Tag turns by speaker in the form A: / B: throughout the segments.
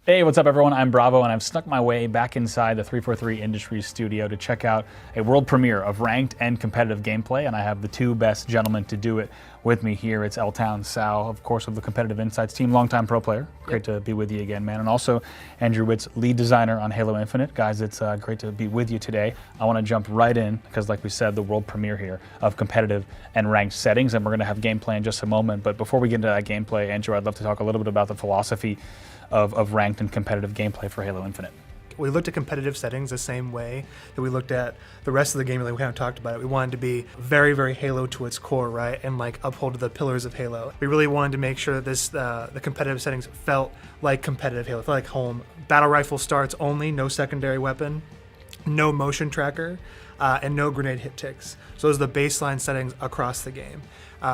A: Hey, what's up everyone? I'm Bravo and I've snuck my way back inside the 343 Industries studio to check out a world premiere of ranked and competitive gameplay, and I have the two best gentlemen to do it with me here. It's L-Town Sal, of course, of the Competitive Insights team, longtime pro player. Great to be with you again, man. And also Andrew Witts, lead designer on Halo Infinite. Guys, it's great to be with you today. I want to jump right in because, like we said, the world premiere here of competitive and ranked settings, and we're going to have gameplay in just a moment. But before we get into that gameplay, Andrew, I'd love to talk a little bit about the philosophy of ranked and competitive gameplay for Halo Infinite.
B: We looked at competitive settings the same way that we looked at the rest of the game. Like we kind of talked about it. We wanted to be very, very Halo to its core, right? And like uphold the pillars of Halo. We really wanted to make sure that this the competitive settings felt like competitive Halo, felt like home. Battle rifle starts only, no secondary weapon, no motion tracker, and no grenade hit ticks. So those are the baseline settings across the game.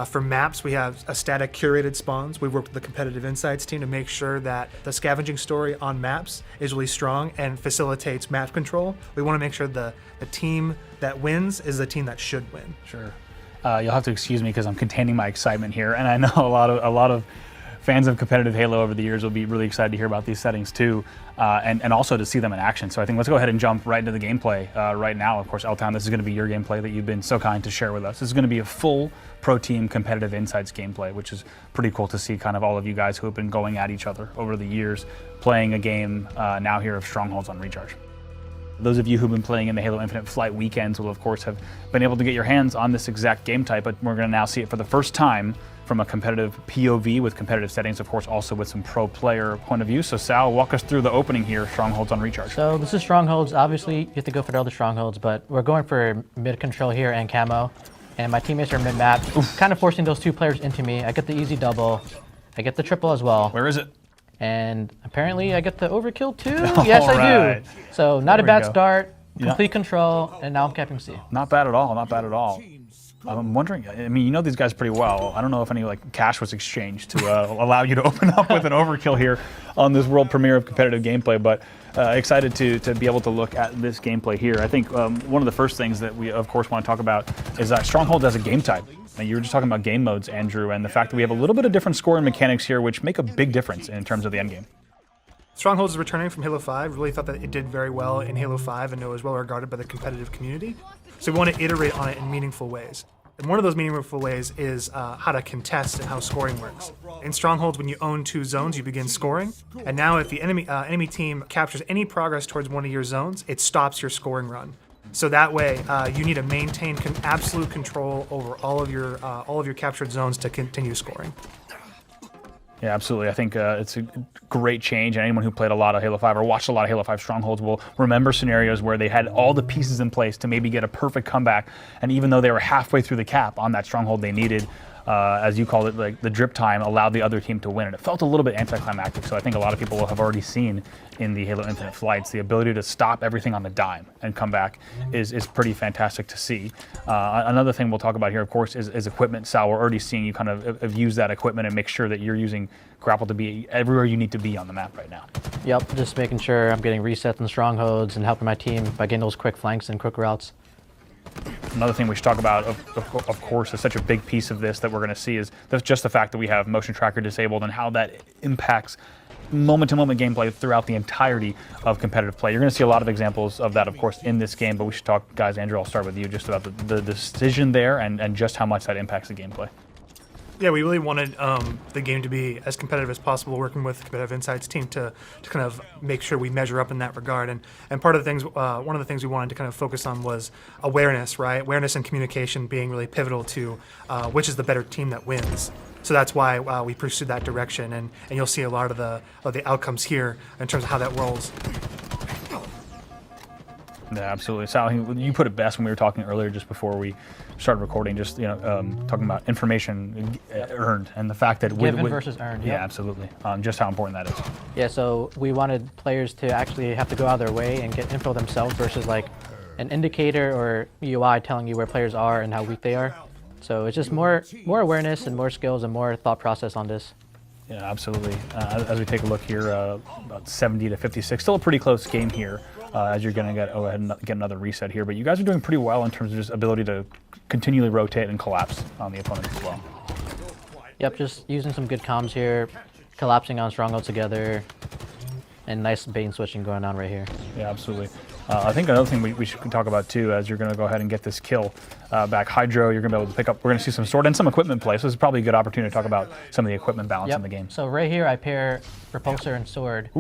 B: For maps, we have a static curated spawns. We've worked with the Competitive Insights team to make sure that the scavenging story on maps is really strong and facilitates map control. We want to make sure the team that wins is the team that should win.
A: Sure. You'll have to excuse me because I'm containing my excitement here, and I know a lot of fans of competitive Halo over the years will be really excited to hear about these settings too, and also to see them in action. So I think let's go ahead and jump right into the gameplay right now. Of course, L-Town, this is going to be your gameplay that you've been so kind to share with us. This is going to be a full pro team competitive insights gameplay, which is pretty cool to see kind of all of you guys who have been going at each other over the years, playing a game now here of Strongholds on Recharge. Those of you who've been playing in the Halo Infinite Flight weekends will of course have been able to get your hands on this exact game type, but we're going to now see it for the first time from a competitive POV with competitive settings, of course, also with some pro player point of view. So Sal, walk us through the opening here, Strongholds on Recharge.
C: So this is Strongholds. Obviously, you have to go for the other Strongholds, but we're going for mid control here and camo. And my teammates are mid map, kind of forcing those two players into me. I get the easy double. I get the triple as well.
A: Where is it?
C: And apparently I get the overkill too. Yes, I do. So not a bad start, complete control, and now I'm capping C.
A: Not bad at all, not bad at all. I'm wondering, I mean, you know these guys pretty well. I don't know if any like cash was exchanged to allow you to open up with an overkill here on this world premiere of competitive gameplay, but excited to be able to look at this gameplay here. I think one of the first things that we, of course, want to talk about is that Stronghold as a game type. Now, you were just talking about game modes, Andrew, and the fact that we have a little bit of different scoring mechanics here, which make a big difference in terms of the endgame.
B: Strongholds is returning from Halo 5. Really thought that it did very well in Halo 5 and it was well regarded by the competitive community. So we want to iterate on it in meaningful ways. And one of those meaningful ways is how to contest and how scoring works. In Strongholds, when you own two zones, you begin scoring. And now if the enemy team captures any progress towards one of your zones, it stops your scoring run. So that way, you need to maintain absolute control over all of your captured zones to continue scoring.
A: Yeah, absolutely. I think it's a great change, and anyone who played a lot of Halo 5 or watched a lot of Halo 5 Strongholds will remember scenarios where they had all the pieces in place to maybe get a perfect comeback, and even though they were halfway through the cap on that Stronghold, they needed, as you called it, like the drip time allowed the other team to win, and it felt a little bit anticlimactic. So I think a lot of people have already seen in the Halo Infinite flights the ability to stop everything on the dime and come back is pretty fantastic to see. Another thing we'll talk about here, of course, is equipment. Sal, we're already seeing you kind of use that equipment and make sure that you're using Grapple to be everywhere you need to be on the map right now.
C: Yep, just making sure I'm getting resets and Strongholds and helping my team by getting those quick flanks and quick routes.
A: Another thing we should talk about, of course, is such a big piece of this that we're going to see is just the fact that we have motion tracker disabled and how that impacts moment-to-moment gameplay throughout the entirety of competitive play. You're going to see a lot of examples of that, of course, in this game, but we should talk, guys, Andrew, I'll start with you, just about the decision there and just how much that impacts the gameplay.
B: Yeah, we really wanted the game to be as competitive as possible, working with the Competitive Insights team to kind of make sure we measure up in that regard. And part of the things, one of the things we wanted to kind of focus on was awareness, right? Awareness and communication being really pivotal to which is the better team that wins. So that's why we pursued that direction, and you'll see a lot of the outcomes here in terms of how that rolls.
A: Yeah, absolutely. Sal, you put it best when we were talking earlier, just before we started recording. Just talking about information earned and the fact that
C: given versus earned.
A: Yeah, absolutely. Just how important that is.
C: Yeah, so we wanted players to actually have to go out of their way and get info themselves versus like an indicator or UI telling you where players are and how weak they are. So it's just more awareness and more skills and more thought process on this.
A: Yeah, absolutely. As we take a look here, about 70 to 56, still a pretty close game here. As you're going to go ahead and get another reset here, but you guys are doing pretty well in terms of just ability to continually rotate and collapse on the opponent as well.
C: Yep, just using some good comms here, collapsing on Stronghold together, and nice bait and switching going on right here.
A: Yeah, absolutely. I think another thing we should talk about too, as you're going to go ahead and get this kill back, Hydro, you're going to be able to pick up. We're going to see some sword and some equipment play. So this is probably a good opportunity to talk about some of the equipment balance in the game.
C: So right here, I pair repulsor and sword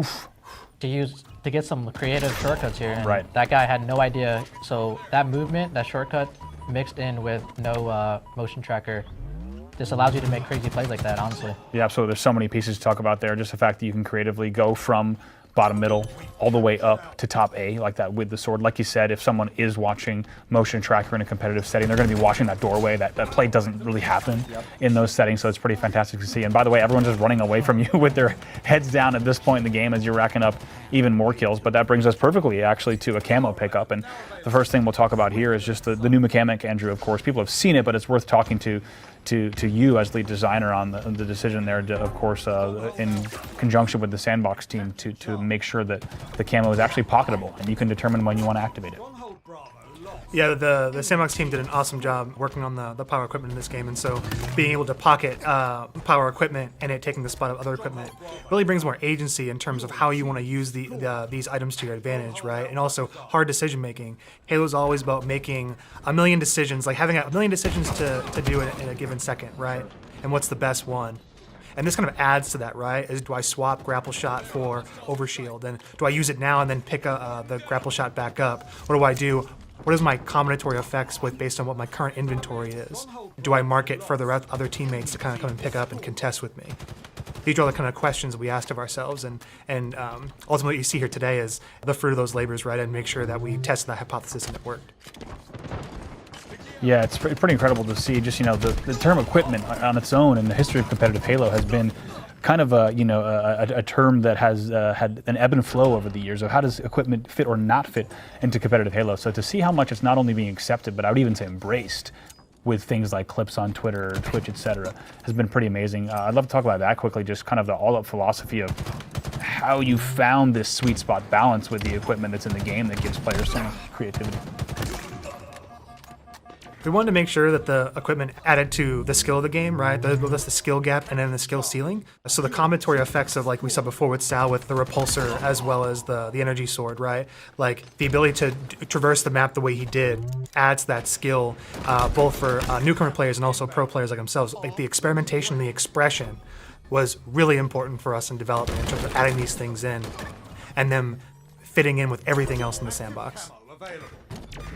C: to get some creative shortcuts here. And that guy had no idea. So that movement, that shortcut, mixed in with no motion tracker, this allows you to make crazy plays like that, honestly.
A: Yeah, absolutely. There's so many pieces to talk about there. Just the fact that you can creatively go from bottom middle all the way up to top A like that with the sword. Like you said, if someone is watching motion tracker in a competitive setting, they're going to be watching that doorway. That play doesn't really happen in those settings, so it's pretty fantastic to see. And by the way, everyone's just running away from you with their heads down at this point in the game as you're racking up even more kills. But that brings us perfectly actually to a camo pickup. And the first thing we'll talk about here is just the new mechanic, Andrew. Of course, people have seen it, but it's worth talking to you as lead designer on the decision there, to, of course, in conjunction with the sandbox team to make sure that the camo is actually pocketable and you can determine when you want to activate it.
B: Yeah, the sandbox team did an awesome job working on the power equipment in this game, and so being able to pocket power equipment and it taking the spot of other equipment really brings more agency in terms of how you want to use these items to your advantage, right? And also hard decision making. Halo's always about making a million decisions, like having a million decisions to do in a given second, right? And what's the best one? And this kind of adds to that, right? Is do I swap grapple shot for overshield? And do I use it now and then pick the grapple shot back up? What do I do? What is my combinatory effects based on what my current inventory is? Do I mark it for the other teammates to kind of come and pick up and contest with me? These are the kind of questions we asked of ourselves, and ultimately what you see here today is the fruit of those labors, right? And make sure that we tested that hypothesis and it worked.
A: Yeah, it's pretty incredible to see. Just the term equipment on its own in the history of competitive Halo has been kind of a term that has had an ebb and flow over the years of how does equipment fit or not fit into competitive Halo. So to see how much it's not only being accepted, but I would even say embraced with things like clips on Twitter, Twitch, etc., has been pretty amazing. I'd love to talk about that quickly, just kind of the all-up philosophy of how you found this sweet spot balance with the equipment that's in the game that gives players so much creativity.
B: We wanted to make sure that the equipment added to the skill of the game, right? That's the skill gap and then the skill ceiling. So the combinatory effects of, like we saw before with Sal, with the repulsor as well as the energy sword, right? Like the ability to traverse the map the way he did adds that skill, both for newcomer players and also pro players like themselves. Like the experimentation and the expression was really important for us in development in terms of adding these things in and them fitting in with everything else in the sandbox.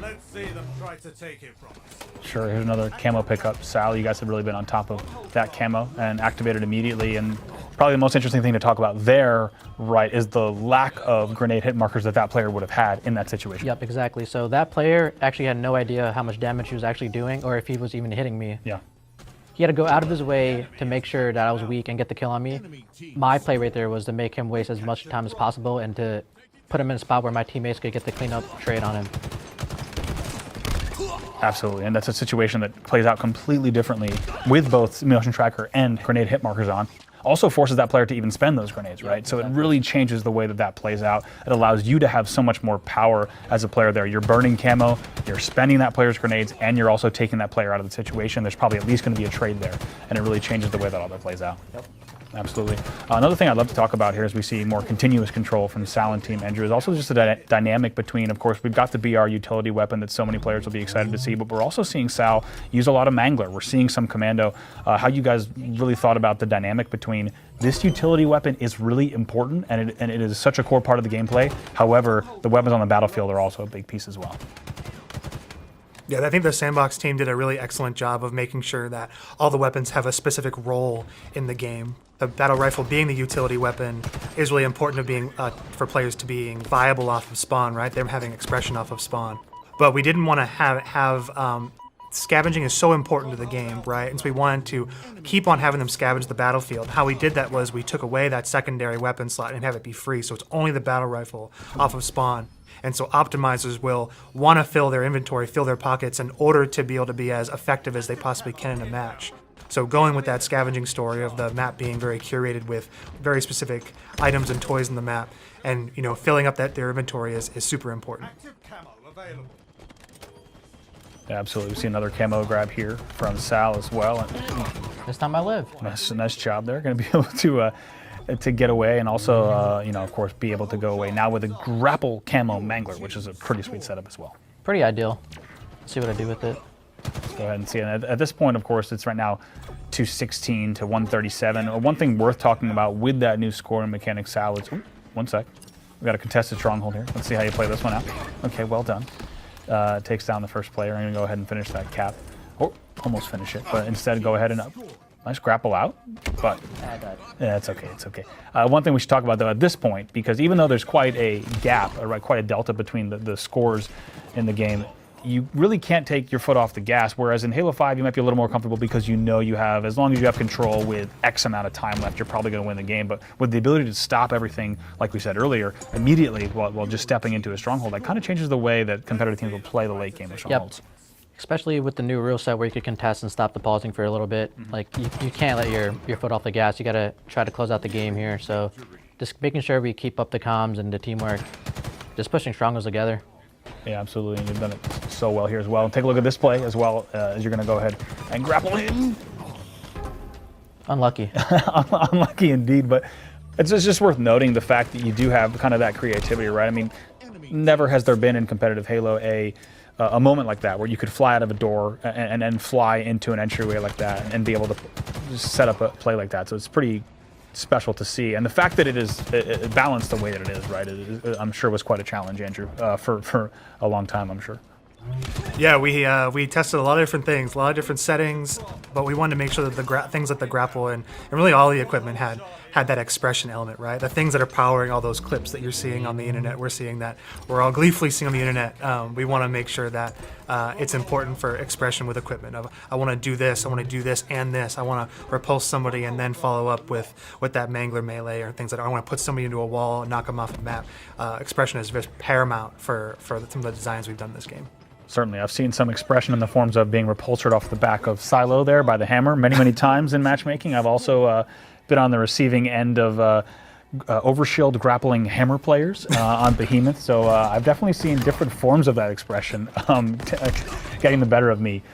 D: Let's see them try to take it from us.
A: Sure, here's another camo pickup. Sal, you guys have really been on top of that camo and activated immediately. And probably the most interesting thing to talk about there, right, is the lack of grenade hit markers that player would have had in that situation.
C: Yep, exactly. So that player actually had no idea how much damage he was actually doing or if he was even hitting me.
A: Yeah.
C: He had to go out of his way to make sure that I was weak and get the kill on me. My play right there was to make him waste as much time as possible and to put him in a spot where my teammates could get the cleanup trade on him.
A: Absolutely, and that's a situation that plays out completely differently with both motion tracker and grenade hit markers on. Also forces that player to even spend those grenades, right? So it really changes the way that plays out. It allows you to have so much more power as a player there. You're burning camo, you're spending that player's grenades, and you're also taking that player out of the situation. There's probably at least going to be a trade there, and it really changes the way that all that plays out. Yep. Absolutely. Another thing I'd love to talk about here as we see more continuous control from the Sal and team, Andrew, is also just the dynamic between, of course, we've got the BR utility weapon that so many players will be excited to see, but we're also seeing Sal use a lot of Mangler. We're seeing some Commando. How you guys really thought about the dynamic between this utility weapon is really important, and it is such a core part of the gameplay. However, the weapons on the battlefield are also a big piece as well.
B: Yeah, I think the Sandbox team did a really excellent job of making sure that all the weapons have a specific role in the game. The battle rifle being the utility weapon is really important for players to being viable off of spawn, right? They're having expression off of spawn. But we didn't want to have scavenging is so important to the game, right? And so we wanted to keep on having them scavenge the battlefield. How we did that was we took away that secondary weapon slot and have it be free, so it's only the battle rifle off of spawn. And so optimizers will want to fill their inventory, fill their pockets in order to be able to be as effective as they possibly can in a match. So going with that scavenging story of the map being very curated with very specific items and toys in the map, and filling up their inventory is super important.
A: Yeah, absolutely. We see another camo grab here from Sal as well. And
C: This time I live.
A: nice job there. Going to be able to to get away, and also, you know, of course, be able to go away now with a grapple camo mangler, which is a pretty sweet setup as well.
C: Pretty ideal. Let's see what I do with it.
A: Let's go ahead and see. And at this point, of course, it's right now 216 to 137. One thing worth talking about with that new scoring mechanic, Sal, is, one sec. We got a contested stronghold here. Let's see how you play this one out. Okay, well done. Takes down the first player. I'm going to go ahead and finish that cap. Or almost finish it, but instead go ahead and up. Nice grapple out, but yeah, it's okay, it's okay. One thing we should talk about, though, at this point, because even though there's quite a gap, or quite a delta between the scores in the game, you really can't take your foot off the gas, whereas in Halo 5, you might be a little more comfortable because you know you have, as long as you have control with X amount of time left, you're probably going to win the game. But with the ability to stop everything, like we said earlier, immediately while just stepping into a stronghold, that kind of changes the way that competitive teams will play the late game of strongholds.
C: Yep. Especially with the new rule set where you could contest and stop the pausing for a little bit. Like, you can't let your foot off the gas. You got to try to close out the game here. So just making sure we keep up the comms and the teamwork, just pushing strongholds together.
A: Yeah, absolutely, and you've done it so well here as well. Take a look at this play as well, as you're going to go ahead and grapple him.
C: Unlucky.
A: Unlucky indeed, but it's just worth noting the fact that you do have kind of that creativity, right? I mean, never has there been in competitive Halo a moment like that where you could fly out of a door and then fly into an entryway like that and be able to just set up a play like that. So it's pretty special to see, and the fact that it is balanced the way that it is, right, I'm sure was quite a challenge, Andrew, for a long time, I'm sure.
B: Yeah, we tested a lot of different things, a lot of different settings, but we wanted to make sure that the things like the grapple and really all the equipment had that expression element, right? The things that are powering all those clips that you're seeing on the internet, we're all gleefully seeing on the internet. We want to make sure that it's important for expression with equipment. I want to do this, I want to do this and this. I want to repulse somebody and then follow up with that mangler melee or things like that. I want to put somebody into a wall and knock them off the map. Expression is just paramount for some of the designs we've done in this game.
A: Certainly. I've seen some expression in the forms of being repulsed off the back of Silo there by the hammer many times in matchmaking. I've also been on the receiving end of overshield grappling hammer players on Behemoth, so I've definitely seen different forms of that expression getting the better of me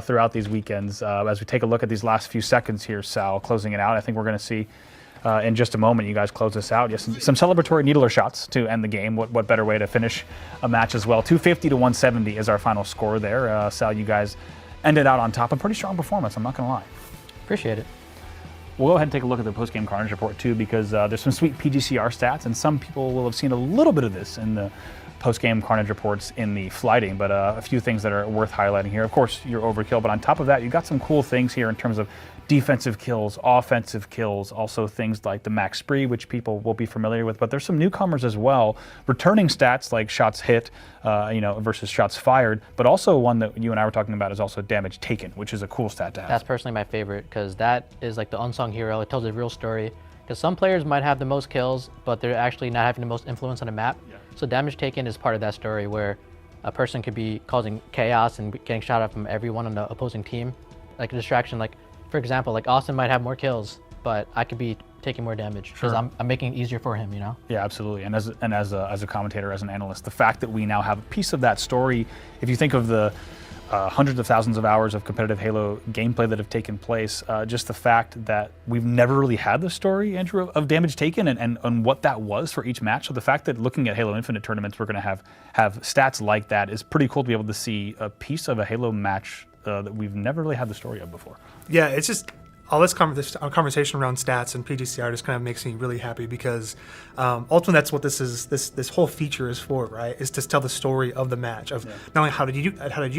A: throughout these weekends. As we take a look at these last few seconds here, Sal, closing it out, I think we're going to see in just a moment, you guys close this out. Yes, some celebratory needler shots to end the game. What better way to finish a match as well? 250 to 170 is our final score there. Sal, you guys ended out on top. A pretty strong performance, I'm not going to lie.
C: Appreciate it.
A: We'll go ahead and take a look at the post-game Carnage report too, because there's some sweet PGCR stats, and some people will have seen a little bit of this in the post-game Carnage reports in the flighting, but a few things that are worth highlighting here. Of course, your overkill, but on top of that, you got some cool things here in terms of defensive kills, offensive kills, also things like the max spree, which people will be familiar with, but there's some newcomers as well. Returning stats like shots hit, versus shots fired, but also one that you and I were talking about is also damage taken, which is a cool stat to have.
C: That's personally my favorite, because that is like the unsung hero. It tells a real story, because some players might have the most kills, but they're actually not having the most influence on the map. Yeah. So damage taken is part of that story, where a person could be causing chaos and getting shot at from everyone on the opposing team, like a distraction. Like, for example, like Austin might have more kills, but I could be taking more damage because I'm making it easier for him, you know? Yeah,
A: absolutely. And as a commentator, as an analyst, the fact that we now have a piece of that story, if you think of the hundreds of thousands of hours of competitive Halo gameplay that have taken place, just the fact that we've never really had the story, Andrew, of damage taken and what that was for each match. So the fact that looking at Halo Infinite tournaments, we're going to have stats like that is pretty cool to be able to see a piece of a Halo match that we've never really had the story of before.
B: Yeah, it's just all this conversation around stats and PGCR just kind of makes me really happy, because ultimately that's what this whole feature is for, right? Is to tell the story of the match of not only how did you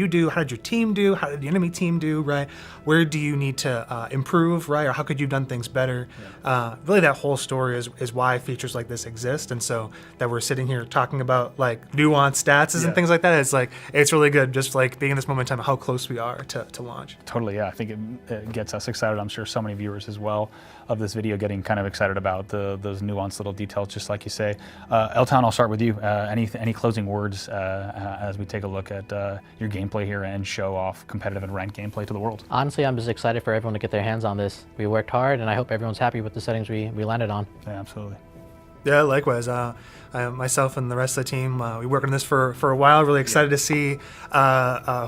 B: do, how did your team do, how did the enemy team do, right? Where do you need to improve, right? Or how could you have done things better? Really, that whole story is why features like this exist, and so that we're sitting here talking about like nuanced stats and things like that. It's really good, just like being in this moment in time, how close we are to launch.
A: Totally, yeah. I think it gets us excited. I'm sure so many viewers as well of this video getting kind of excited about those nuanced little details, just like you say. L-Town, I'll start with you. Any closing words as we take a look at your gameplay here and show off competitive and ranked gameplay to the world?
C: Honestly, I'm just excited for everyone to get their hands on this. We worked hard, and I hope everyone's happy with the settings we landed on.
A: Yeah, absolutely.
B: Yeah, likewise. Myself and the rest of the team, we worked on this for a while. Really excited to see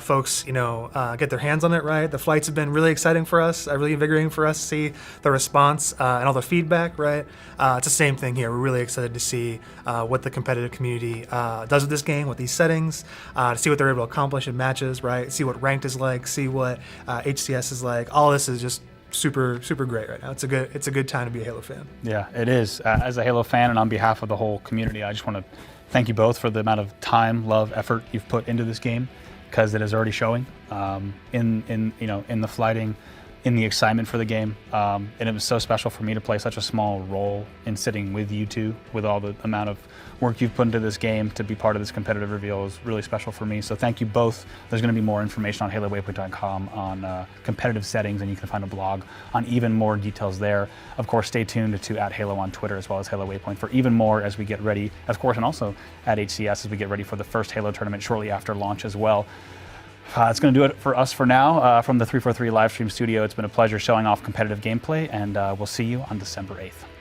B: folks, get their hands on it. Right, the flights have been really exciting for us, really invigorating for us to see the response and all the feedback. Right, it's the same thing here. We're really excited to see what the competitive community does with this game, with these settings, to see what they're able to accomplish in matches. Right, see what ranked is like, see what HCS is like. All this is just super great right now. It's a good time to be a Halo fan.
A: Yeah, it is. As a Halo fan and on behalf of the whole community, I just want to thank you both for the amount of time, love, effort you've put into this game, because it is already showing in the flighting, in the excitement for the game. And it was so special for me to play such a small role in sitting with you two, with all the amount of work you've put into this game. To be part of this competitive reveal is really special for me. So thank you both. There's going to be more information on HaloWaypoint.com on competitive settings, and you can find a blog on even more details there. Of course, stay tuned to @Halo on Twitter as well as Halo Waypoint for even more as we get ready, of course, and also at HCS as we get ready for the first Halo tournament shortly after launch as well. It's going to do it for us for now. From the 343 live stream studio, it's been a pleasure showing off competitive gameplay, and we'll see you on December 8th.